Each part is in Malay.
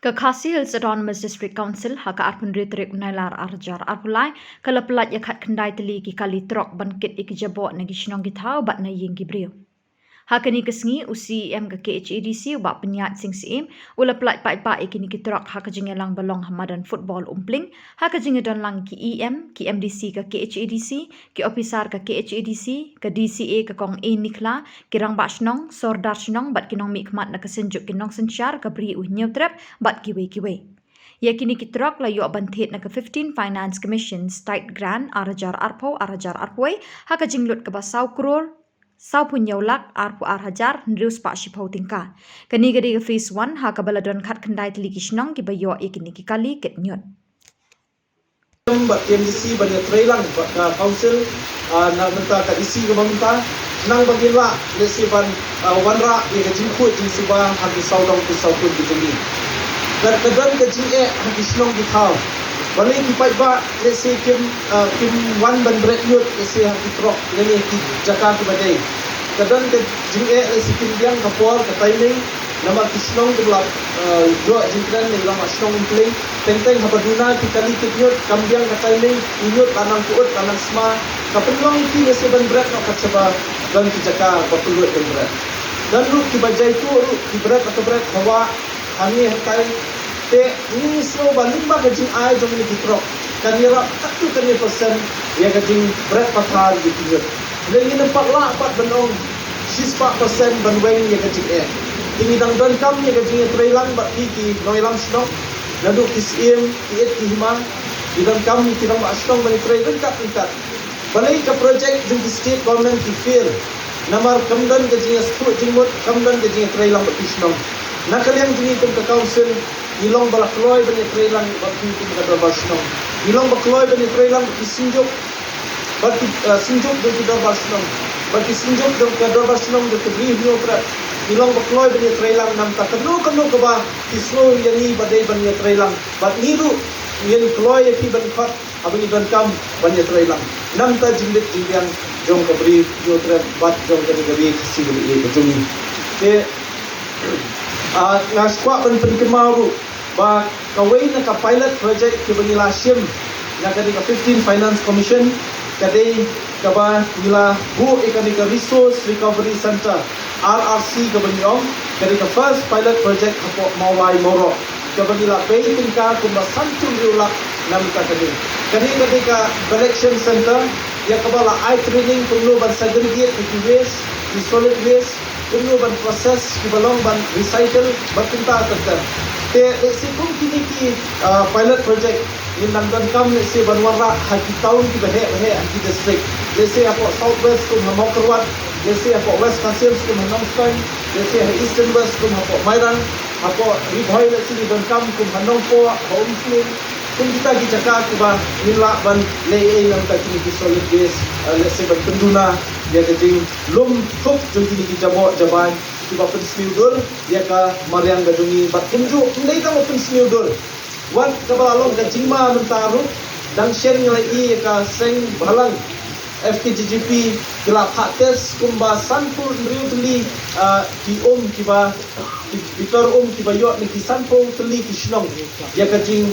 Kakasi Hills Autonomous District Council haka arpun ritrik unailar arjar arpulai kala pelat yakat kendai teli ki kali trok bangkit iki jabot nagi shinong githau bat na ying gibriu. Haka ni kesengi usi em ke KHADC ubak penyat sing siim ula pelat pai iki ni ki trok haka jingelang balong hamadan football umpling haka jingedan lang ki EM ki MDC ke KHADC ki officer ke KHADC ke DCA ke kong e nikla kirang ba shnong sordar shnong bat kinong mikmat na kesenjuk kinong sensyar ke beri nyeutrep bat kiwe. Yakini kitrok la yo banthet na ke 15 Finance Commission State Grant arajar arpoi haka jinglut ke basau krore sau punya ulak arpu arhajar ndrius pak shipau tingka. Kani gadi ke phase 1 haka baladon khat kendai teli kishnong ki bayo yakini ki kali ket nyot. Bat MDC banyak trailang council na menta ka isi ke bangta nang bagila lesiban wanra ye ka jingku jing suba hagi saudong ku saukun bijuni dan kedan ke jinge hagi shnong di thau bali ki pai ba lesi kim wan ban break yut lesi hagi trok leni ki jaka ki badai kedan ke jinge lesi kim diang kapor ka timing nama kisnong tu lah dua jingkran ni lama kisnong play tenteng habaduna ti kali kitnyot kambiang katai ni inyot tanang kuot tanang sma kapelong ti nasi ban berat nak kacaba dan kijaka bapulut ban berat dan lu ki bajai tu lu ki berat atau berat hawa hangi hatai te ni so baling ba gajing ai jom ni kitrok kan ira tak tu kan ni persen ya gajing berat pathar di kinyot lagi nampak lah 4 benong 6% ban weng ya gajing Ini dang don kam ni gajing trailang bat ki noilang snok nadu kisim ki ki hima idang kam ki dang asnong bani trailang kat balai ka project jing state government ki fail namar kamdan gajing stu jingmut kamdan gajing trailang bat snok nakaliang jing tum ka council ilong balakloi bani trailang bat ki ka darbar snok ilong bakloi bani trailang ki sinjuk bat sinjuk do darbar snok bat ki sinjuk do ka darbar snok do ki review prat ilong bakloi bani trailang nam ta kanu ke ba islo yani badai bani trailang bat niru yen kloi ki ban khat abani don kam bani trailang nam ta jinglet jingyan jong ka bri yo tra bat jong ka gabi si bani e jumi te na skwa ban penkemaru ba kawai na ka pilot project ki bani lasim na ka 15 Finance Commission kadai kaba nila bu economic resource recovery center RRC kabanyong kari ka first pilot project hapo mawai moro kabanyila bay tingka kumba santul riulak namita kani ka collection center ya kabala eye training kumno ban segregate ki waste ki solid waste kumno ban process ki balong ban recycle batinta takta te sikum kini ki pilot project ni nangdan kam ne se banwara haki town ki bahe anti district jese apo southwest kum hamau kerwat jese apo west kasim kum hanam stein jese eastern west kum apo mairan apo ribhoi le sini ban kam kum hanong po home film kum kita ki jaka ki ba nila ban le e nam ka ki solid waste le se ban penduna dia ke jing lum thuk jung ki jabo jaban ki ba pen sniudur dia ka mariang gadungi bat kunju ndai ka pen sniudur wan kabalong ka jingma mentaru dan shen nilai i ka seng balang FKGGP kila pates kumba sanpur riu teli ki kiba bitor kiba yo ni ki sanpur teli ki shnong ya ka jing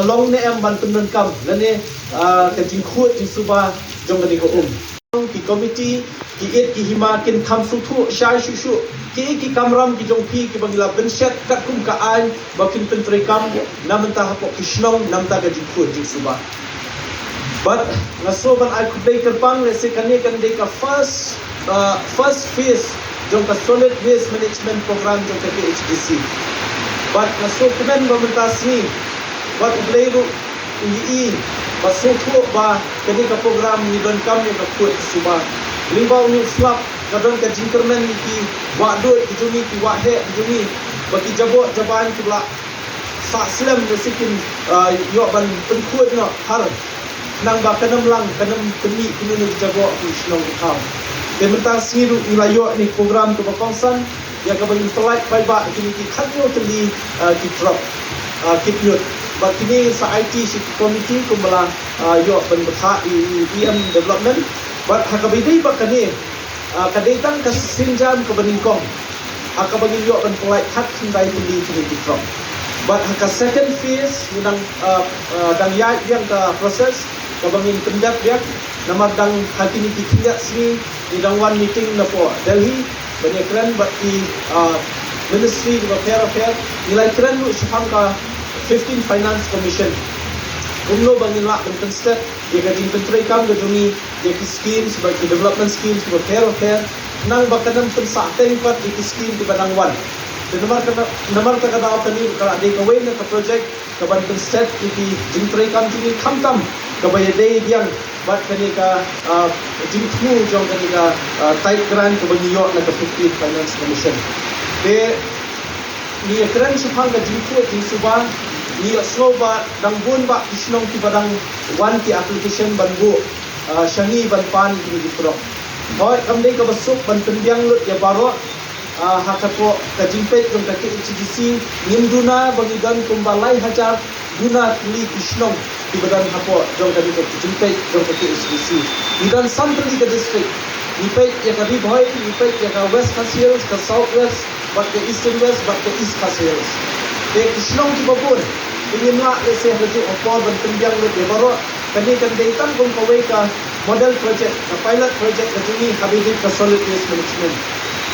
long ne am ban penun kam lane ka jing khut jing suba jong ni ko ki committee ki et ki hima kin tham su thu shai shu ki kamram ki jong pi ki bangila benset kat kum ka ai bakin pentri kam namenta hapo ki shnong namta ka jing khut jing suba but nasoban I could make a pang se kani kan de ka first phase jong ka solid waste management program jong ka HDC but naso kemen bamentasi but ubleiru i masukho ba kani ka program ni don kam ni ka kut suba limba uni slap kadon ka jinkermen ni ki wa do jumi ki wa he jumi bagi jabo jaban ki la sa slam ni sikin yo ban penkut no har nang ba kanam lang kanam temi kini ni jago ki shnong kham de mentang siru ilayo ni program to bakongsan ya ka bagi telai bai ba kini ki khanyo teli ki drop kitnyut ba kini sa IT si committee kumala yo ban bakha PM development but hakabidai ba kani kadetang ka sinjam ka baningkong akabagi yo ban telai khat sindai teli kini ki drop But haka second phase nang dang ya yang ka proses kabangin pendat biak namar dang hakini kitinga sini di dang one meeting na po Delhi banyak keren but di Ministry of Affairs nilai keren lu syaham ka 15 Finance Commission umno bangin la bentan step dia gajing pentrai kam gajungi dia ki scheme sebagai development scheme sebagai Affairs nang bakanan pensateng pat di scheme di badang one. Dan namar ka kada kani kala de kawai na ka project ka ban step di jingtrai kam juni khamtam ka bayade diang bat kani ka jingtmu jong kani ka tight grant ka banyo na ka 15 Finance Commission de ni kran supang ka jingtru jingsuba ni sloba dang bun ba isnong ti badang one ti application banbu shangi ban pan ki ditro hoy kamdei ka basuk ban pendiang lut ya baro hakapo kajimpet jong kaki HDC nimduna bagigan kumbalai hajar guna tuli isnong ti badan hapo jong kaki kajimpet jong kaki HDC idan sampli ka district ni pet ya ka boy ni pet ya ka west Khasiels ka south west but the eastern west but the east Khasiels de isnong ti babun ingin la lese haju opor ban pendiang lut ya baro kani kan deitan kung kawai ka model project ka pilot project ka juni habibit ka solid waste management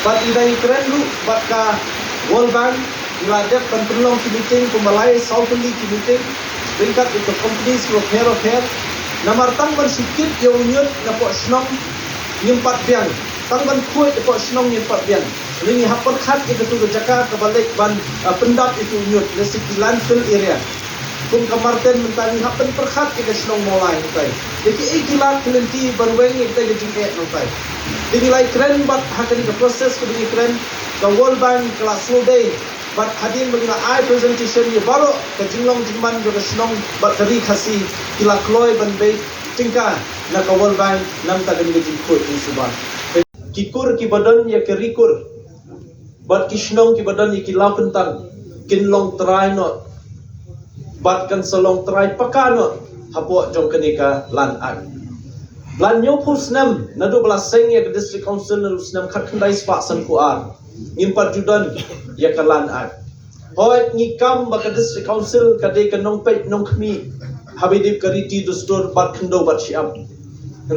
but idai keren lu bat ka World Bank iladap kan perlong ki meeting kumalai Southly ki meeting bingkat itu companies repair namar tang ban sikit ya unyut na po snong nyimpat biang tang ban kuat po snong nyimpat biang ini hapor khat itu tu jaka ka balik ban pendap itu unyut lesik landfill area kung kamarten mentani hapen perkhat ke snong molai tai deki gila kelenti berweng kita ke jingke tai dinilai keren bat hakani ke proses ke dinilai keren ke World Bank kelas day bat hadin mengira ai presentation ye baru ke jinglong jingman ke snong bat kari khasi kila kloi ban be tingka na ke World Bank nam ta ke jingko in suba kikur ki badan ye ke rikur bat ki snong ki badan ye ki lapentang kinlong try not bat kan salong try pakano hapo jong kenika lan ag lan nyo pusnam nadu belaseng ya ke district council nadu snam khat khandai spa san kuar impat judan ya ke lan ag hoy ngikam ba ke district council kade ke nong pet nong khmi habidip kariti dustur bat khando bat siam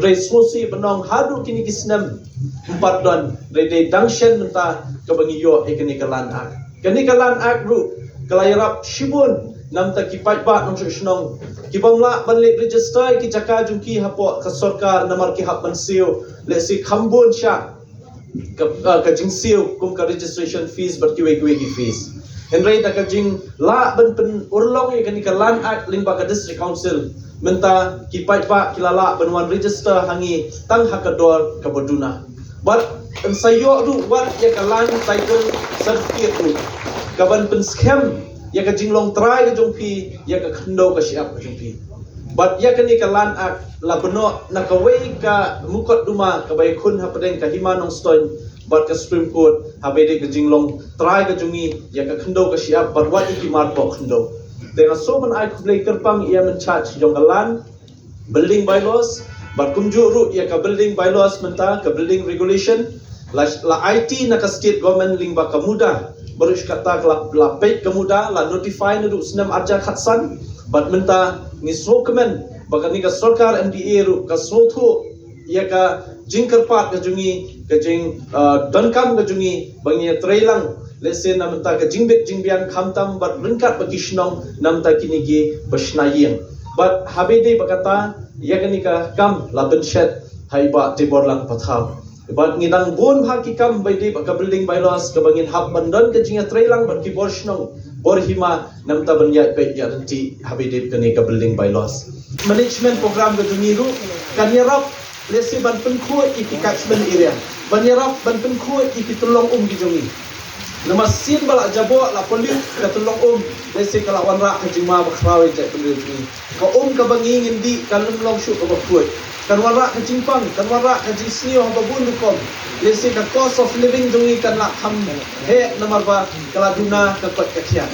rei sosi benong hadu kini kisnam empat don rei de dangshen menta ke bangiyo e kenika lan ag ru kelayarap shibun nam ta ki pai ba nong snong ki bangla banle register ki jaka jungki hapo ka sarkar namar ki hap mansio le si khambon sha ka jingsio kum ka registration fees bar ki ki fees henry ta ka jing la ban pen urlong ye kan ka lan act ling ba ka district council menta ki pai ba ki lala ban wan register hangi tang hakador ka boduna but en sayo du wat ye ka lan title certificate du ka ban pen scam ya ka jinglong try ka jongpi ya ka khando ka siap ka jongpi but ya ka ni ka lan ak la beno na ka wei ka mukot duma ka bai khun ha padeng ka himanong stoin but ka Supreme Court ha bai de ka jinglong try ka jungi ya ka khando ka siap but what iki mar po khando there are so many I could play kerpang ia men charge jong lan building bylaws but kumju ru ya ka building bylaws menta ka building regulation la IT na ka state government ling ba ka muda baru kata la pay kemuda la notify nu snam arja khatsan bat menta ni sokemen baka ni ka sarkar MDA ru ka sothu ya ka jingkar pat ka jungi ka jing dankam ka jungi bangya trailang lesen na menta ka jingbet jingbian khamtam bat ringkat bagi snong namta kini gi basnayeng bat habede bakata ya ka ni ka kam la benchet haiba tiborlang pathau But ngidang bon hakikam by di ka building bylaws ka bangin hab bandon ka jinga trailang ban ki borsnong borhima namta banya pe yarti habidip kani ka building bylaws management program ka dungiru kanyarap lesi ban penkhoi iki catchment area banyarap ban penkhoi iki tulong gi jongi namasin bala jabo la polis ka tulong lesi kala wanra ka jima bakhrawe ja pendiri ka ka bangin di kalum long shu ka bakhoi kan wara ka jingpang kan wara ka jisnio ha babun kom lesi ka cost of living jungi kan la ham he namar ba kala duna ka pat ka khia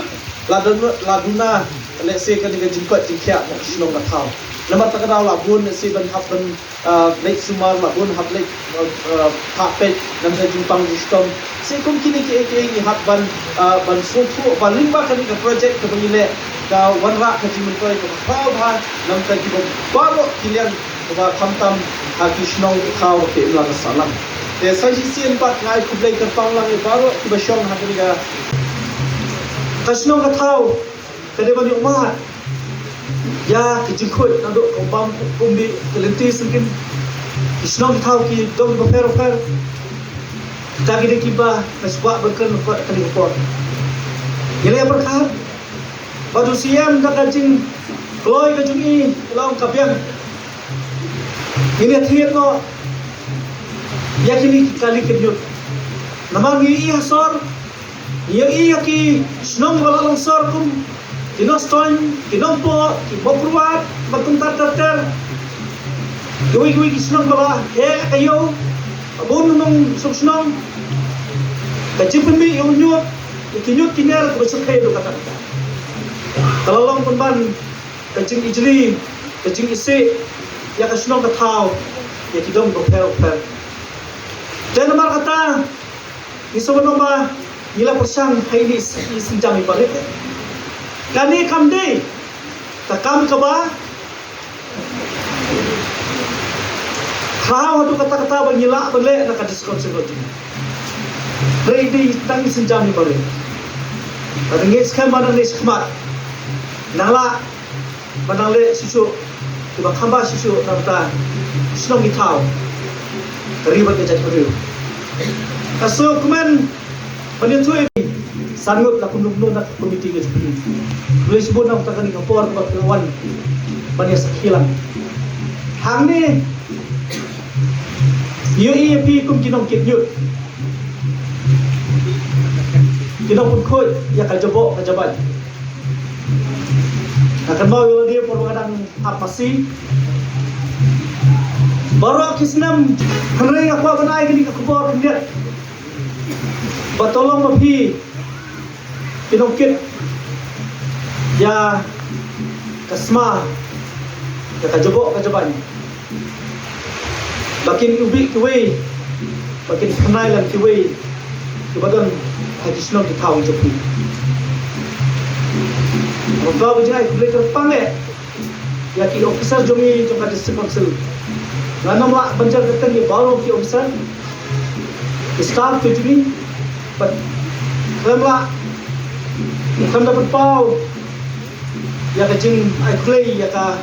la duna lesi ka ni ka jingpat jingkhia mo shlong ka thau lamar takadaw labun si ban happen lek sumar labun hap lek papet nam sa jumpang system si kum kini ki ban sufu ban limba kani ka project ka bangile ka wanra ka jimun ko ka ba nam ka jibo baro kilian ba khamtam ha kishnong khaw ke la salam te sajisian pat ngai kublai ka panglang baro ki ba shong ha kani ka kashnong ka thaw ka de bani umat ya kejikut naduk kombam kumbi kelenti sengkin isnong tahu ki dong beper kagi de kiba naswa berken ko kali ko ile berkah badu siam dak kajing kloi ka jungi laung kapian ini thiet no yakini kali kenyut namang i hasor i ki snong wala long sor kum Kinoston, kinompo, kibopruat, batuntar tartar. Gui kisnong bala, kayo, abon nung subsnong. Kajipin mi yung nyut, ikinyut kiner ko sakay do kata. Talalong punban, kajing ijli, kajing isi, ya kasnong kataw, ya kidong per. Dan namar kata, isono ba nila persang hainis isinjami palit. Kani kamde takam kaba kau tu kata-kata bangila bele nak diskon seboti ready tang senjami bare adengis kan mana nis khmat nala banale susu tiba khamba susu nanta snong itau ribat ke jat beriu kaso kumen penitui sangut la kunung nak komiti ke seperti boleh sebut nak takkan ngapor ke kawan banyak sekilan hang ni UEP kum kinong kinyut kinong pun khoi ya kajabo kajaban akan mau dia por kadang apa sih baru kisnam henry aku banai gini ke kubor dia batolong mapi kinongkit ya kasma ya kajabo kajaban bakin ubi kuwe bakin kenai lan kuwe kebadan hadisno di tahu jopi Roba bujai kuble terpange ya ki officer jomi jong district council nganam la banjar ketan ye baru ki officer staff tu jumi but lamla Bukan dapat pau ya kajing ai clay ya ka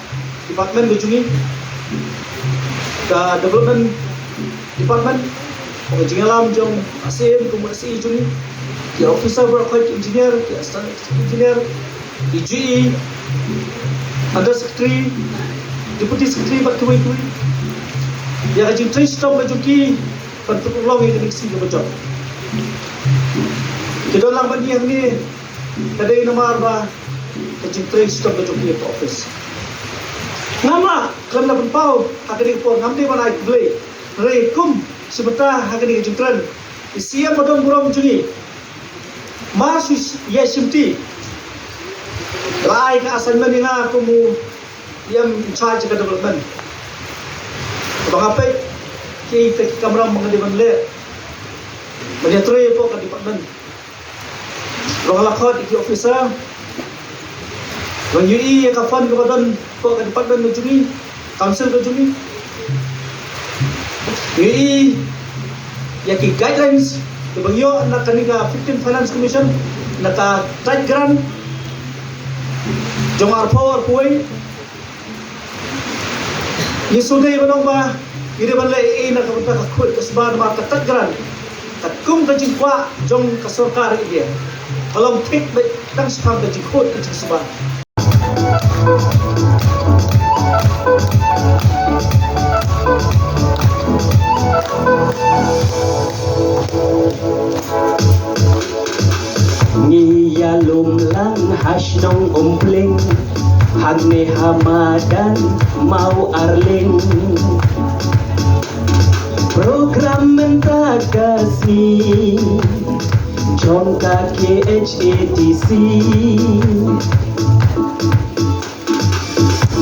department bujungi ka development department kajing alam jong asin kumasi jungi ya officer berkhoi engineer ya assistant engineer DGE under secretary deputy secretary bakui ya kajing trace stop bujungi bentuk long ini diksi bujung kita lang bagi yang ni kadai nomor ba kajing trace stop bujungi office Nama kerana berpau hakani por ngamde banai blay rekum sebeta hakani jungtran isia padon buram jungi masus yesimti lai ka assignment ina kumu yang charge ka development bangapai ki te kamera mangadi banle menyatre po ka department rohalakot iki officer Wanjui ya kapan kebadan kok ke department bujungi council bujungi ini ya ki guidelines ke bangyo nak kanika 15 finance commission naka tight grant jong power point ni sudai banong ba ide banle nak kabata ka khut kasban ma ka tight grant takum ka jingwa jong ka sarkar ide kalau tik tang skam ka jingkhut ka kasban Ngiya lumlang hasnong umpling Hagne hamadan mau arling Program mentakasi Jongka KHATC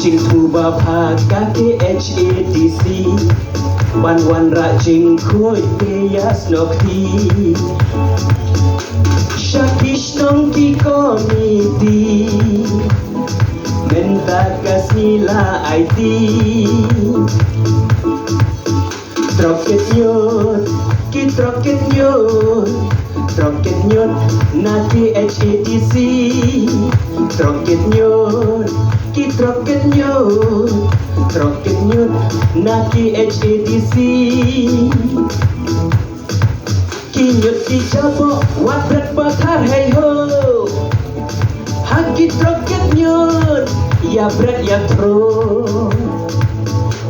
Jingtu Wabhaka KHATC Ban rajing khôi Teyas nokti Shakish nong ki komiti Mentakas nila IT Troket nyot, ki troket nyot Troket nyot na KHATC Troket nyot, ki troket nyot Troket nyot na KHATC Ki nyot ki jabo wabrat bakar hey ho Haki troket nyot ya brat ya tro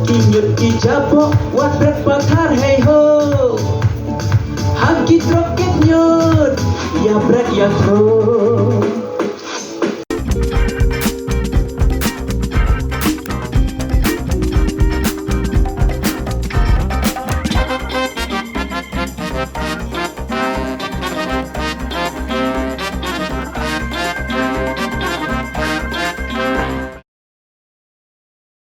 Kinyut ki jabo wabrat bakar hey ho Haki troket nyot ya brat ya tro